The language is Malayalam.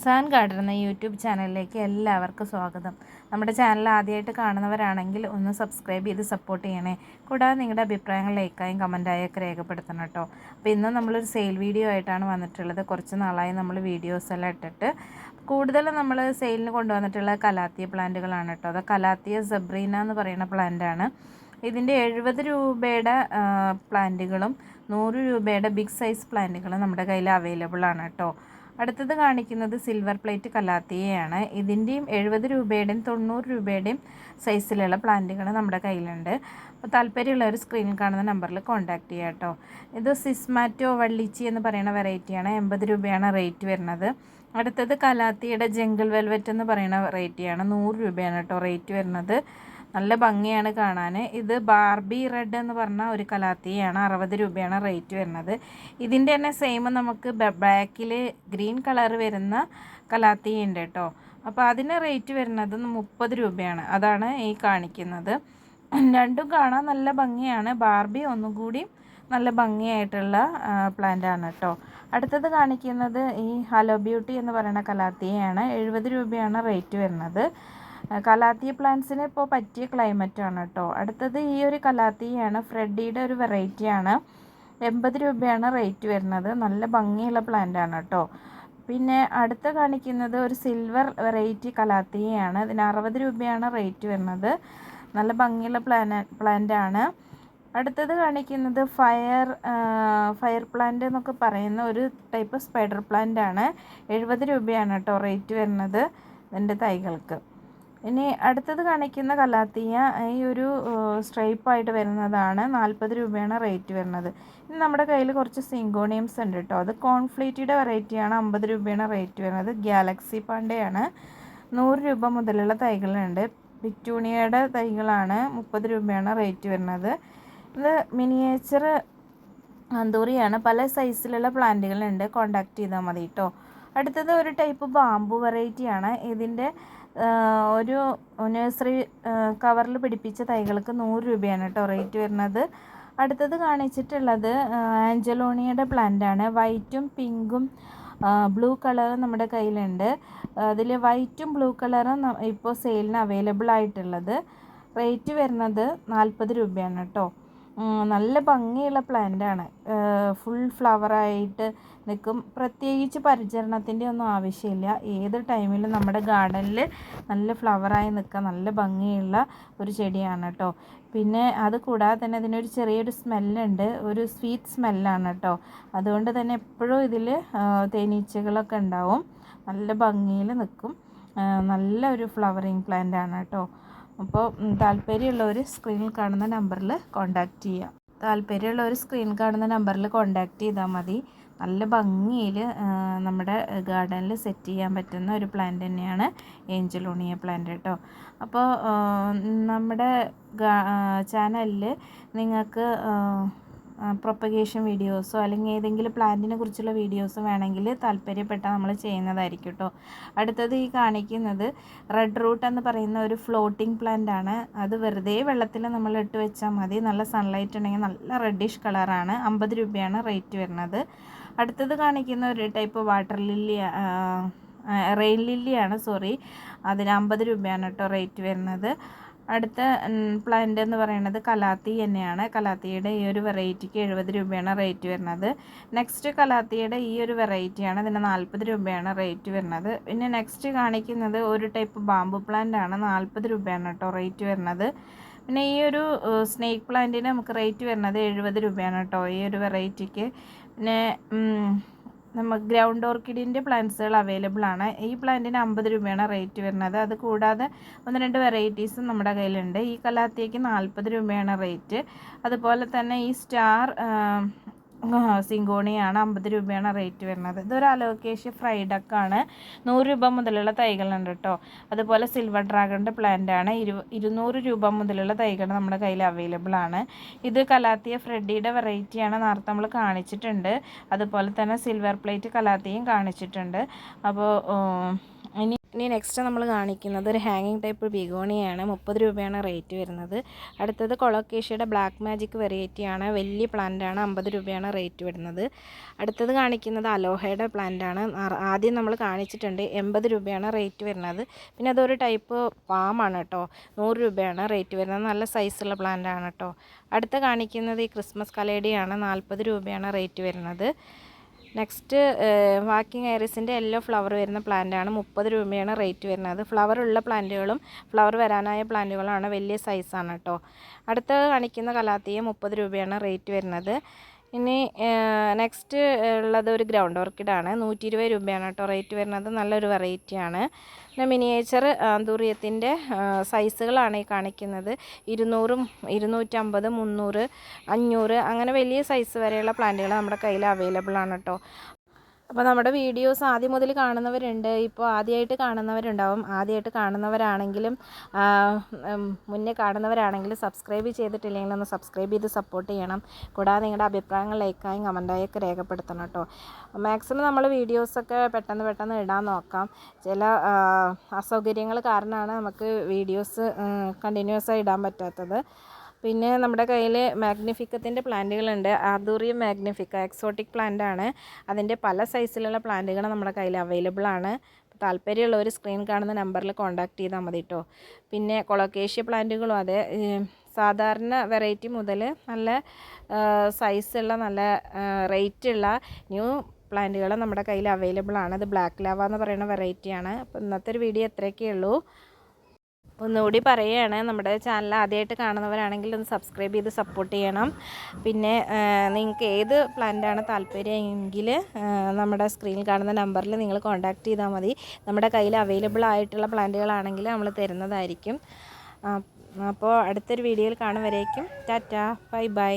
സാൻ ഗാർഡൻ എന്ന യൂട്യൂബ് ചാനലിലേക്ക് എല്ലാവർക്കും സ്വാഗതം. നമ്മുടെ ചാനൽ ആദ്യമായിട്ട് കാണുന്നവരാണെങ്കിൽ ഒന്ന് സബ്സ്ക്രൈബ് ചെയ്ത് സപ്പോർട്ട് ചെയ്യണേ. കൂടാതെ നിങ്ങളുടെ അഭിപ്രായങ്ങൾ ലൈക്കായും കമൻറ്റായൊക്കെ രേഖപ്പെടുത്തണം കേട്ടോ. അപ്പോൾ ഇന്ന് നമ്മളൊരു സെയിൽ വീഡിയോ ആയിട്ടാണ് വന്നിട്ടുള്ളത്. കുറച്ച് നാളായി നമ്മൾ വീഡിയോസ് എല്ലാം ഇട്ടിട്ട്. കൂടുതലും നമ്മൾ സെയിലിന് കൊണ്ടുവന്നിട്ടുള്ള കലാത്തിയ പ്ലാന്റുകളാണ് കേട്ടോ. അത് കലാത്തിയ സബ്രീന എന്ന് പറയുന്ന പ്ലാന്റാണ്. ഇതിൻ്റെ 70 രൂപയുടെ പ്ലാന്റുകളും 100 രൂപയുടെ ബിഗ് സൈസ് പ്ലാന്റുകളും നമ്മുടെ കയ്യിൽ അവൈലബിൾ ആണ് കേട്ടോ. അടുത്തത് കാണിക്കുന്നത് സിൽവർ പ്ലേറ്റ് കലാത്തിയയാണ്. ഇതിൻ്റെയും 70 രൂപയുടെയും 90 രൂപയുടെയും സൈസിലുള്ള പ്ലാന്റുകൾ നമ്മുടെ കയ്യിലുണ്ട്. അപ്പോൾ താല്പര്യമുള്ളവർ സ്ക്രീനിൽ കാണുന്ന നമ്പറിൽ കോൺടാക്റ്റ് ചെയ്യുക കേട്ടോ. ഇത് സിസ്മാറ്റോ വള്ളിച്ചി എന്ന് പറയുന്ന വെറൈറ്റിയാണ്. 80 രൂപയാണ് റേറ്റ് വരുന്നത്. അടുത്തത് കലാത്തിയുടെ ജംഗിൾ വെൽവെറ്റ് എന്ന് പറയുന്ന വെറൈറ്റിയാണ്. 100 രൂപയാണ് കേട്ടോ റേറ്റ് വരുന്നത്. നല്ല ഭംഗിയാണ് കാണാൻ. ഇത് ബാർബി റെഡ് എന്ന് പറഞ്ഞ ഒരു കലാത്തിയാണ്. 60 രൂപയാണ് റേറ്റ് വരുന്നത്. ഇതിൻ്റെ തന്നെ സെയിം നമുക്ക് ബാക്കിൽ ഗ്രീൻ കളർ വരുന്ന കലാത്തിയുണ്ട് കേട്ടോ. അപ്പോൾ അതിന് റേറ്റ് വരുന്നത് 30 രൂപയാണ്. അതാണ് ഈ കാണിക്കുന്നത്. രണ്ടും കാണാൻ നല്ല ഭംഗിയാണ്. ബാർബി ഒന്നും കൂടി നല്ല ഭംഗിയായിട്ടുള്ള പ്ലാന്റാണ് കേട്ടോ. അടുത്തത് കാണിക്കുന്നത് ഈ ഹലോ ബ്യൂട്ടി എന്ന് പറയുന്ന കലാത്തിയാണ്. 70 രൂപയാണ് റേറ്റ് വരുന്നത്. കലാത്തിയ പ്ലാന്റ്സിന് ഇപ്പോൾ പറ്റിയ ക്ലൈമറ്റാണ് കേട്ടോ. അടുത്തത് ഈ ഒരു കലാത്തിയാണ്. ഫ്രെഡിയുടെ ഒരു വെറൈറ്റിയാണ്. 80 രൂപയാണ് റേറ്റ് വരുന്നത്. നല്ല ഭംഗിയുള്ള പ്ലാന്റാണ് കേട്ടോ. പിന്നെ അടുത്ത കാണിക്കുന്നത് ഒരു സിൽവർ വെറൈറ്റി കലാത്തിയാണ്. ഇതിന് 60 രൂപയാണ് റേറ്റ് വരുന്നത്. നല്ല ഭംഗിയുള്ള പ്ലാന്റാണ്. അടുത്തത് കാണിക്കുന്നത് ഫയർ പ്ലാന്റ് എന്നൊക്കെ പറയുന്ന ഒരു ടൈപ്പ് സ്പൈഡർ പ്ലാന്റ് ആണ്. 70 രൂപയാണ് കേട്ടോ റേറ്റ് വരുന്നത് ഇതിൻ്റെ തൈകൾക്ക്. ഇനി അടുത്തത് കാണിക്കുന്ന കലാത്തിയ ഈ ഒരു സ്ട്രൈപ്പായിട്ട് വരുന്നതാണ്. 40 രൂപയാണ് റേറ്റ് വരുന്നത്. ഇനി നമ്മുടെ കയ്യിൽ കുറച്ച് സിങ്കോണിയംസ് ഉണ്ട് കേട്ടോ. അത് കോൺഫ്ലീറ്റിയുടെ വെറൈറ്റിയാണ്. 50 രൂപയാണ് റേറ്റ് വരുന്നത്. ഗാലക്സി പാണ്ടയാണ്. 100 രൂപ മുതലുള്ള തൈകളുണ്ട്. പിറ്റൂണിയയുടെ തൈകളാണ്. 30 രൂപയാണ് റേറ്റ് വരുന്നത്. ഇത് മിനിയേച്ചർ അന്തൂറിയാണ്. പല സൈസിലുള്ള പ്ലാന്റുകളുണ്ട്. കോണ്ടാക്ട് ചെയ്താൽ മതി കേട്ടോ. അടുത്തത് ഒരു ടൈപ്പ് ബാമ്പു വെറൈറ്റിയാണ്. ഇതിൻ്റെ ഒരു നഴ്സറി കവറിൽ പിടിപ്പിച്ച തൈകൾക്ക് 100 രൂപയാണ് കേട്ടോ റേറ്റ് വരുന്നത്. അടുത്തത് കാണിച്ചിട്ടുള്ളത് ആഞ്ചലോണിയയുടെ പ്ലാന്റാണ്. വൈറ്റും പിങ്കും ബ്ലൂ കളറും നമ്മുടെ കയ്യിലുണ്ട്. അതിൽ വൈറ്റും ബ്ലൂ കളറും ഇപ്പോൾ സെയിലിന് അവൈലബിൾ ആയിട്ടുള്ളത്. റേറ്റ് വരുന്നത് 40 രൂപയാണ് കേട്ടോ. നല്ല ഭംഗിയുള്ള പ്ലാന്റാണ്. ഫുൾ ഫ്ലവറായിട്ട് നിൽക്കും. പ്രത്യേകിച്ച് പരിചരണത്തിൻ്റെ ഒന്നും ആവശ്യമില്ല. ഏത് ടൈമിലും നമ്മുടെ ഗാർഡനിൽ നല്ല ഫ്ലവറായി നിൽക്കുക നല്ല ഭംഗിയുള്ള ഒരു ചെടിയാണ് കേട്ടോ. പിന്നെ അത് കൂടാതെ തന്നെ ഇതിനൊരു ചെറിയൊരു സ്മെല്ലുണ്ട്. ഒരു സ്വീറ്റ് സ്മെല്ലാണ് കേട്ടോ. അതുകൊണ്ട് തന്നെ എപ്പോഴും ഇതിൽ തേനീച്ചകളൊക്കെ ഉണ്ടാവും. നല്ല ഭംഗിയിൽ നിൽക്കും. നല്ലൊരു ഫ്ലവറിങ് പ്ലാന്റാണ് കേട്ടോ. അപ്പോൾ താല്പര്യമുള്ളവർ സ്ക്രീനിൽ കാണുന്ന നമ്പറിൽ കോൺടാക്റ്റ് ചെയ്താൽ മതി. നല്ല ഭംഗിയിൽ നമ്മുടെ ഗാർഡനിൽ സെറ്റ് ചെയ്യാൻ പറ്റുന്ന ഒരു പ്ലാന്റ് തന്നെയാണ് ഏഞ്ചലോണിയ പ്ലാന്റ് കേട്ടോ. അപ്പോൾ നമ്മുടെ ചാനലിൽ നിങ്ങൾക്ക് പ്രൊപ്പഗേഷൻ വീഡിയോസോ അല്ലെങ്കിൽ ഏതെങ്കിലും പ്ലാന്റിനെ കുറിച്ചുള്ള വീഡിയോസോ വേണമെങ്കിൽ താല്പര്യപ്പെട്ടാൽ നമ്മൾ ചെയ്യുന്നതായിരിക്കും കേട്ടോ. അടുത്തത് ഈ കാണിക്കുന്നത് റെഡ് റൂട്ട് എന്ന് പറയുന്ന ഒരു ഫ്ലോട്ടിംഗ് പ്ലാന്റ് ആണ്. അത് വെറുതെ വെള്ളത്തിൽ നമ്മൾ ഇട്ട് വെച്ചാൽ മതി. നല്ല സൺലൈറ്റ് ഉണ്ടെങ്കിൽ നല്ല റെഡിഷ് കളറാണ്. 50 രൂപയാണ് റേറ്റ് വരുന്നത്. അടുത്തത് കാണിക്കുന്ന ഒരു ടൈപ്പ് വാട്ടർ ലില്ലി റെയിൻ ലില്ലിയാണ്. അതിന് 50 രൂപയാണ് കേട്ടോ റേറ്റ് വരുന്നത്. അടുത്ത പ്ലാന്റ് എന്ന് പറയുന്നത് കലാത്തി തന്നെയാണ്. കലാത്തിയുടെ ഈ ഒരു വെറൈറ്റിക്ക് 70 രൂപയാണ് റേറ്റ് വരുന്നത്. നെക്സ്റ്റ് കലാത്തിയുടെ ഈ ഒരു വെറൈറ്റിയാണ്. ഇതിന് 40 രൂപയാണ് റേറ്റ് വരുന്നത്. പിന്നെ നെക്സ്റ്റ് കാണിക്കുന്നത് ഒരു ടൈപ്പ് ബാമ്പു പ്ലാന്റ് ആണ്. 40 രൂപയാണ് കേട്ടോ റേറ്റ് വരുന്നത്. പിന്നെ ഈ ഒരു സ്നേക്ക് പ്ലാന്റിന് നമുക്ക് റേറ്റ് വരുന്നത് 70 രൂപയാണ് കേട്ടോ ഈ ഒരു വെറൈറ്റിക്ക്. പിന്നെ നമുക്ക് ഗ്രൗണ്ട് ഓർക്കിഡിൻ്റെ പ്ലാന്റ്സുകൾ അവൈലബിൾ ആണ്. ഈ പ്ലാന്റിന് 50 രൂപയാണ് റേറ്റ് വരുന്നത്. അത് കൂടാതെ 1-2 വെറൈറ്റീസും നമ്മുടെ കയ്യിലുണ്ട്. ഈ കലാത്തിയയ്ക്ക് 40 രൂപയാണ് റേറ്റ്. അതുപോലെ തന്നെ ഈ സ്റ്റാർ സിങ്കോണിയാണ്. 50 രൂപയാണ് റേറ്റ് വരുന്നത്. ഇതൊരു അലോക്കേഷ്യ ഫ്രൈഡക്കാണ്. 100 രൂപ മുതലുള്ള തൈകളുണ്ട് കേട്ടോ. അതുപോലെ സിൽവർ ഡ്രാഗണിൻ്റെ പ്ലാന്റാണ്. 200 രൂപ മുതലുള്ള തൈകൾ നമ്മുടെ കയ്യിൽ അവൈലബിൾ ആണ്. ഇത് കലാത്തിയ ഫ്രെഡിയുടെ വെറൈറ്റിയാണ്. നേരത്തെ നമ്മൾ കാണിച്ചിട്ടുണ്ട്. അതുപോലെ തന്നെ സിൽവർ പ്ലേറ്റ് കലാത്തിയും കാണിച്ചിട്ടുണ്ട്. അപ്പോൾ ഇനി നെക്സ്റ്റ് നമ്മൾ കാണിക്കുന്നത് ഒരു ഹാങ്ങിങ് ടൈപ്പ് ബിഗോണിയാണ്. 30 രൂപയാണ് റേറ്റ് വരുന്നത്. അടുത്തത് കൊളോക്കേഷ്യയുടെ ബ്ലാക്ക് മാജിക് വെറൈറ്റിയാണ്. വലിയ പ്ലാന്റാണ്. 50 രൂപയാണ് റേറ്റ് വരുന്നത്. അടുത്തത് കാണിക്കുന്നത് അലോഹയുടെ പ്ലാന്റാണ്. ആദ്യം നമ്മൾ കാണിച്ചിട്ടുണ്ട്. 80 രൂപയാണ് റേറ്റ് വരുന്നത്. പിന്നെ അതൊരു ടൈപ്പ് പാമാണ് കേട്ടോ. 100 രൂപയാണ് റേറ്റ് വരുന്നത്. നല്ല സൈസുള്ള പ്ലാന്റാണ് കേട്ടോ. അടുത്ത കാണിക്കുന്നത് ഈ ക്രിസ്മസ് കലേഡിയാണ്. 40 രൂപയാണ് റേറ്റ് വരുന്നത്. നെക്സ്റ്റ് വാക്കിംഗ് ഐറിസിൻ്റെ യെല്ലോ ഫ്ലവർ വരുന്ന പ്ലാന്റാണ്. 30 രൂപയാണ് റേറ്റ് വരുന്നത്. ഫ്ലവർ ഉള്ള പ്ലാന്റുകളും ഫ്ലവർ വരാനായ പ്ലാന്റുകളാണ്. വലിയ സൈസാണ് കേട്ടോ. അടുത്ത കാണിക്കുന്ന കലാത്തിയ 30 രൂപയാണ് റേറ്റ് വരുന്നത്. ഇനി നെക്സ്റ്റ് ഉള്ളത് ഒരു ഗ്രൗണ്ട് ഓർക്കിഡാണ്. 120 രൂപയാണ് കേട്ടോ റേറ്റ് വരുന്നത്. നല്ലൊരു വെറൈറ്റിയാണ്. പിന്നെ മിനിയേച്ചർ ആന്തൂറിയത്തിൻ്റെ സൈസുകളാണ് ഈ കാണിക്കുന്നത്. 200, 250, 300, 500 അങ്ങനെ വലിയ സൈസ് വരെയുള്ള പ്ലാന്റുകൾ നമ്മുടെ കയ്യിൽ അവൈലബിൾ ആണ് കേട്ടോ. അപ്പോൾ നമ്മുടെ വീഡിയോസ് ആദ്യം മുതൽ കാണുന്നവരുണ്ട്, ഇപ്പോൾ ആദ്യമായിട്ട് കാണുന്നവരുണ്ടാവും. ആദ്യമായിട്ട് കാണുന്നവരാണെങ്കിലും മുന്നേ കാണുന്നവരാണെങ്കിലും സബ്സ്ക്രൈബ് ചെയ്തിട്ടില്ലെങ്കിൽ ഒന്ന് സബ്സ്ക്രൈബ് ചെയ്ത് സപ്പോർട്ട് ചെയ്യണം. കൂടാതെ നിങ്ങളുടെ അഭിപ്രായങ്ങൾ ലൈക്കായും കമൻറ്റായൊക്കെ രേഖപ്പെടുത്തണം കേട്ടോ. മാക്സിമം നമ്മൾ വീഡിയോസൊക്കെ പെട്ടെന്ന് ഇടാൻ നോക്കാം. ചില അസൗകര്യങ്ങൾ കാരണമാണ് നമുക്ക് വീഡിയോസ് കണ്ടിന്യൂസ് ആയി ഇടാൻ പറ്റാത്തത്. പിന്നെ നമ്മുടെ കയ്യിൽ മാഗ്നിഫിക്കത്തിൻ്റെ പ്ലാന്റുകളുണ്ട്. ആന്തൂറിയം മാഗ്നിഫിക്ക എക്സോട്ടിക് പ്ലാന്റാണ്. അതിൻ്റെ പല സൈസിലുള്ള പ്ലാന്റുകൾ നമ്മുടെ കയ്യിൽ അവൈലബിൾ ആണ്. താല്പര്യമുള്ളവർ സ്ക്രീൻ കാണുന്ന നമ്പറിൽ കോൺടാക്റ്റ് ചെയ്താൽ മതി കേട്ടോ. പിന്നെ കൊളോക്കേഷ്യ പ്ലാന്റുകളും അതെ, സാധാരണ വെറൈറ്റി മുതൽ നല്ല സൈസുള്ള നല്ല റേറ്റുള്ള ന്യൂ പ്ലാന്റുകൾ നമ്മുടെ കയ്യിൽ അവൈലബിൾ ആണ്. അത് ബ്ലാക്ക് ലാവ എന്ന് പറയുന്ന വെറൈറ്റിയാണ്. അപ്പോൾ ഇന്നത്തെ ഒരു വീഡിയോ ഇത്രയൊക്കെ ഉള്ളൂ. ഒന്നുകൂടി പറയുകയാണ്, നമ്മുടെ ചാനൽ ആദ്യമായിട്ട് കാണുന്നവരാണെങ്കിൽ ഒന്ന് സബ്സ്ക്രൈബ് ചെയ്ത് സപ്പോർട്ട് ചെയ്യണം. പിന്നെ നിങ്ങൾക്ക് ഏത് പ്ലാന്റാണ് താല്പര്യമെങ്കിൽ നമ്മുടെ സ്ക്രീനിൽ കാണുന്ന നമ്പറിൽ നിങ്ങൾ കോൺടാക്റ്റ് ചെയ്താൽ മതി. നമ്മുടെ കയ്യിൽ അവൈലബിൾ ആയിട്ടുള്ള പ്ലാന്റുകളാണെങ്കിൽ നമ്മൾ തരുന്നതായിരിക്കും. അപ്പോൾ അടുത്തൊരു വീഡിയോയിൽ കാണും വരേക്കും ടാറ്റാ, ബൈ ബൈ.